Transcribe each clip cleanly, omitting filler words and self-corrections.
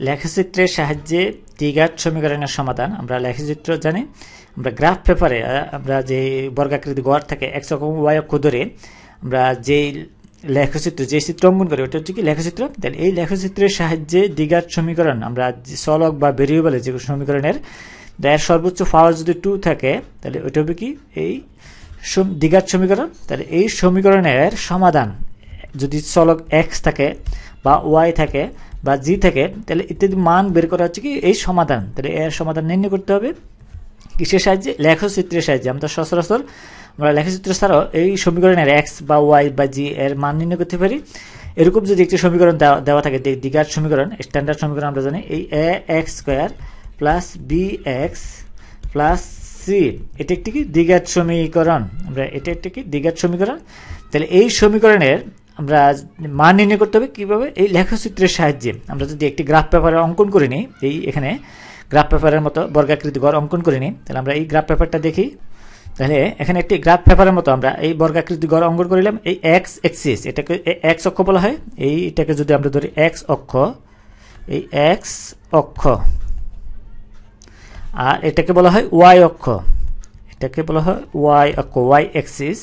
লেখচিত্রের সাহায্যে দ্বিঘাত সমীকরণের সমাধান। আমরা লেখচিত্র জানি, আমরা গ্রাফ পেপারে আমরা যে বর্গাকৃতি গড় থাকে এক্স অক্ষ ওয়াই অক্ষ ধরে আমরা যেই লেখচিত্র যে চিত্র অঙ্কন করি ওটা হচ্ছে কি লেখচিত্র। তাহলে এই লেখচিত্রের সাহায্যে দ্বিঘাত সমীকরণ আমরা চলক বা ভেরিয়েবলের যে সমীকরণের এর সর্বোচ্চ পাওয়ার যদি 2 থাকে তাহলে ওইটা হবে কি এই দ্বিঘাত সমীকরণ। তাহলে এই সমীকরণের সমাধান যদি চলক এক্স থাকে বা ওয়াই থাকে বা জি থাকে তাহলে ইত্যাদি মান বের করা হচ্ছে কি এই সমাধান। তাহলে এর সমাধান নির্ণয় করতে হবে কিসের সাহায্যে? লেখচিত্রের সাহায্যে। আমরা সচরাচর আমরা লেখচিত্র ছাড়াও এই সমীকরণের এক্স বা ওয়াই বা জি এর মান নির্ণয় করতে পারি। এরকম যদি একটি সমীকরণ দেওয়া থাকে দ্বিঘাত সমীকরণ, স্ট্যান্ডার্ড সমীকরণ আমরা জানি এই A X square plus B X plus C, এটা একটি কি দ্বিঘাত সমীকরণ। আমরা এটা একটি কি দ্বিঘাত সমীকরণ। তাহলে এই সমীকরণের আমরা মান নির্ণয় করতে হবে কিভাবে? এই লেখচিত্রের সাহায্যে। আমরা যদি একটি গ্রাফ পেপারে অঙ্কন করে নিই, এই এখানে গ্রাফ পেপারের মতো বর্গাকৃতি গড় অঙ্কন করে নিই, তাহলে আমরা এই গ্রাফ পেপারটা দেখি। তাহলে এখানে একটি গ্রাফ পেপারের মতো আমরা এই বর্গাকৃতি গড় অঙ্কন করিলাম। এই এক্স এক্সিস এটাকে এক্স অক্ষ বলা হয়। এইটাকে যদি আমরা ধরি এক্স অক্ষ, এই এক্স অক্ষ, আর এটাকে বলা হয় ওয়াই অক্ষ, এটাকে বলা হয় ওয়াই অক্ষ, ওয়াই এক্সিস।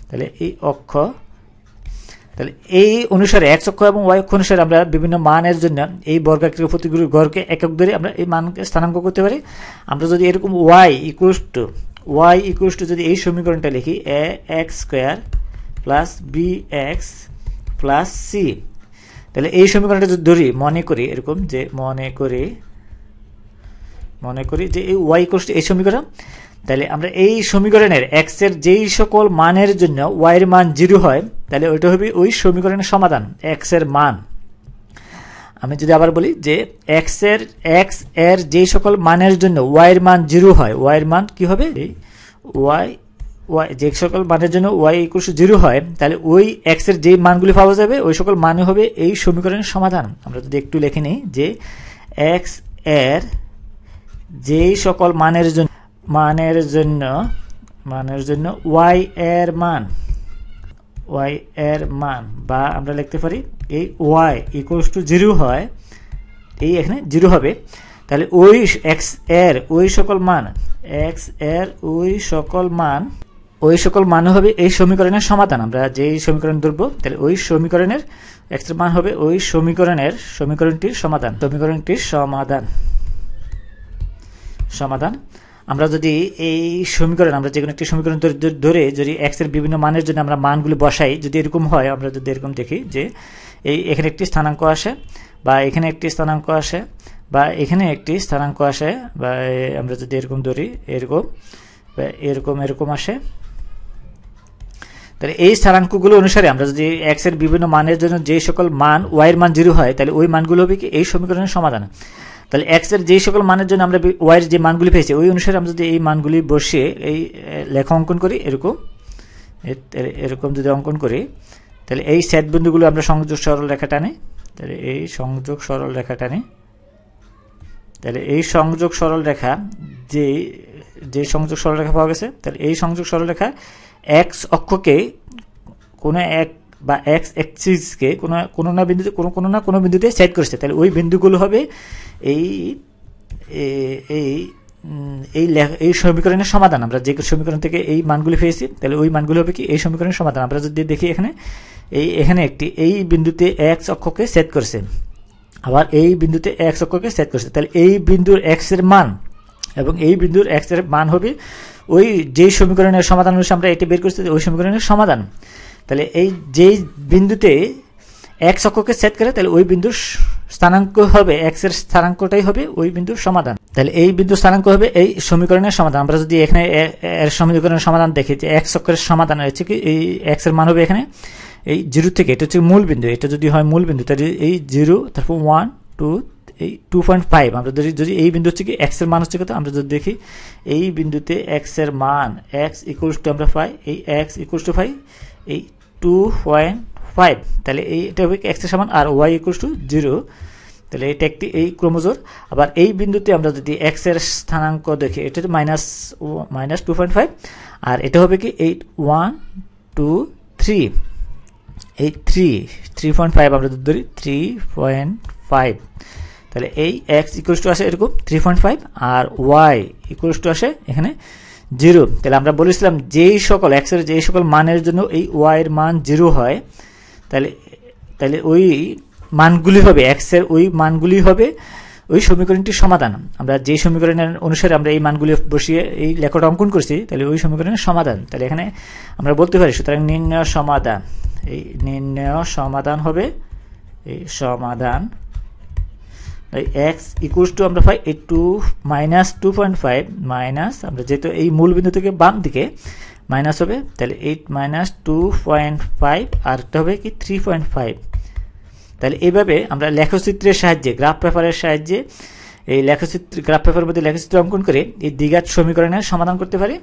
তাহলে এই অক্ষ, তাহলে এই অনুসারে এক্স অক্ষ এবং ওয়াই অক্ষ অনুসারে আমরা বিভিন্ন মানের জন্য এই বর্গাকৃতি প্রতিগুলির গড়কে একক ধরে আমরা এই মানকে স্থানাঙ্ক করতে পারি। আমরা যদি এরকম ওয়াই ইকুয়ালস টু যদি এই সমীকরণটা লিখি A X square plus B X plus C, তাহলে এই সমীকরণটা যদি ধরি মনে করি এরকম যে মনে করি যে এই ওয়াই ইকুয়ালস টু এই সমীকরণ, তাহলে আমরা এই সমীকরণের এক্স এর যেই সকল মানের জন্য ওয়াই এর মান 0 হয় তাহলে ওইটা হবে ওই সমীকরণের সমাধান এক্স এর মান। আমি যদি আবার বলি যে এক্স এর যেই সকল মানের জন্য ওয়াই এর মান 0 হয়, ওয়াই এর মান কি হবে? এই ওয়াই যে সকল মানের জন্য ওয়াই ইকুয়ালস টু 0 হয় তাহলে ওই এক্স এর যেই মানগুলি পাওয়া যাবে ওই সকল মানে হবে এই সমীকরণের সমাধান। আমরা যদি একটু লিখে নিই যে এক্স এর যেই সকল মানের জন্য ওয়াই এর মান, বা আমরা লিখতে পারি এই ওয়াই ইকুয়ালস টু 0 হয়, এই এখানে 0 হবে, তাহলে ওই এক্স এর ওই সকল মান হবে এই সমীকরণের সমাধান। আমরা যেই সমীকরণ ধরব তাহলে ওই সমীকরণের এক্স এর মান হবে ওই সমীকরণটির সমাধান। আমরা যদি এই সমীকরণ আমরা যে কোনো একটি সমীকরণ ধরে যদি এক্স এর বিভিন্ন মানের জন্য আমরা মানগুলি বসাই, যদি এরকম হয়, আমরা যদি এরকম দেখি যে এখানে একটি স্থানাঙ্ক আসে বা এখানে একটি স্থানাঙ্ক আসে বা এখানে একটি স্থানাঙ্ক আসে, বা আমরা যদি এরকম ধরি এরকম আসে, তাহলে এই স্থানাঙ্কগুলো অনুসারে আমরা যদি এক্স এর বিভিন্ন মানের জন্য যে সকল মান ওয়াই এর মান 0 হয় তাহলে ওই মানগুলো হবে কি এই সমীকরণের সমাধান। তাহলে এক্স এর যে সকল মানের জন্য আমরা ওয়াই এর যে মানগুলি পেয়েছি ওই অনুসারে আমরা যদি এই মানগুলি বসিয়ে এই লেখা অঙ্কন করি এরকম যদি অঙ্কন করি তাহলে এই সেট বিন্দুগুলো আমরা সংযোগ সরল রেখা টানি, তাহলে এই সংযোগ সরল রেখা যে সংযোগ সরল রেখা পাওয়া গেছে, তাহলে এই সংযোগ সরল রেখা এক্স অক্ষকে কোনো এক বা এক্স এক্সিসকে কোনো না বিন্দুতে সেট করেছে, তাহলে ওই বিন্দুগুলো হবে এই সমীকরণের সমাধান। আমরা যে সমীকরণ থেকে এই মানগুলি পেয়েছি তাহলে ওই মানগুলো হবে কি এই সমীকরণের সমাধান। আমরা যদি দেখি এখানে এই বিন্দুতে এক্স অক্ষকে সেট করেছে, আবার এই বিন্দুতে এক্স অক্ষকে সেট করেছে, তাহলে এই বিন্দুর এক্স এর মান এবং এই বিন্দুর এক্স এর মান হবে ওই যে সমীকরণের সমাধান অনুসারে আমরা এটি বের করছি ওই সমীকরণের সমাধান। তাহলে এই যেই বিন্দুতে এক্স অক্ষকে সেট করে তাহলে ওই বিন্দুর স্থানাঙ্ক হবে এক্স এর স্থানাঙ্কটাই হবে ওই বিন্দুর সমাধান। তাহলে এই বিন্দুর স্থানাঙ্ক হবে এই সমীকরণের সমাধান। আমরা যদি এখানে এর সমীকরণের সমাধান দেখি যে এক্স অক্ষের সমাধান হচ্ছে কি এই এক্স এর মান হবে এখানে এই 0 থেকে, এটা হচ্ছে মূল বিন্দু, এটা যদি হয় মূল বিন্দু তাহলে এই 0 তারপর 1 2 এই 2.5 আমরা যদি এই বিন্দু হচ্ছে কি এক্স এর মান হচ্ছে কত, আমরা যদি দেখি এই বিন্দুতে এক্স এর মান এক্স ইকুয়ালস টু আমরা পাই এই এক্স ইকুয়ালস টু পাই এই 2.5, তাহলে এটা হবে এক্স এর সমান আর ওয়াই ইকুয়ালস টু 0, তাহলে এটা একটি এই ক্রমজোর। আবার এই বিন্দুতে আমরা যদি এক্স এর স্থানাঙ্ক দেখি এটা হচ্ছে মাইনাস 2.5 আর এটা হবে কি 1 2 3 এই 3.5 আমরা যদি ধরি 3.5, তাহলে এই এক্স ইকুয়ালস টু আসে এরকম 3.5 আর ওয়াই ইকুয়ালস টু আসে এখানে 0। তাহলে আমরা বলেছিলাম যেই সকল এক্স এর যেই সকল মানের জন্য এই ওয়াই এর মান 0 হয় তাহলে ওই মানগুলি হবে এক্স এর ওই মানগুলি হবে ওই সমীকরণটির সমাধান। আমরা যে সমীকরণের অনুসারে আমরা এই মানগুলি বসিয়ে এই লেখাটা অঙ্কন করছি তাহলে ওই সমীকরণের সমাধান। তাহলে এখানে আমরা বলতে পারি সুতরাং নির্ণয় সমাধান, এই নির্ণয় সমাধান হবে এই সমাধান এক্স ইকুয়ালস টু আমরা পাই এই মাইনাস 2.5 মাইনাস আমরা যেহেতু এই মূল বিন্দু থেকে বাম দিকে মাইনাস হবে তাহলে 8 মাইনাস 2.5 আর একটা হবে কি 3.5। তাহলে এইভাবে আমরা লেখচিত্রের সাহায্যে গ্রাফ পেপারের সাহায্যে এই গ্রাফ পেপারের মধ্যে লেখচিত্র অঙ্কন করে এই দ্বিঘাত সমীকরণের সমাধান করতে পারি।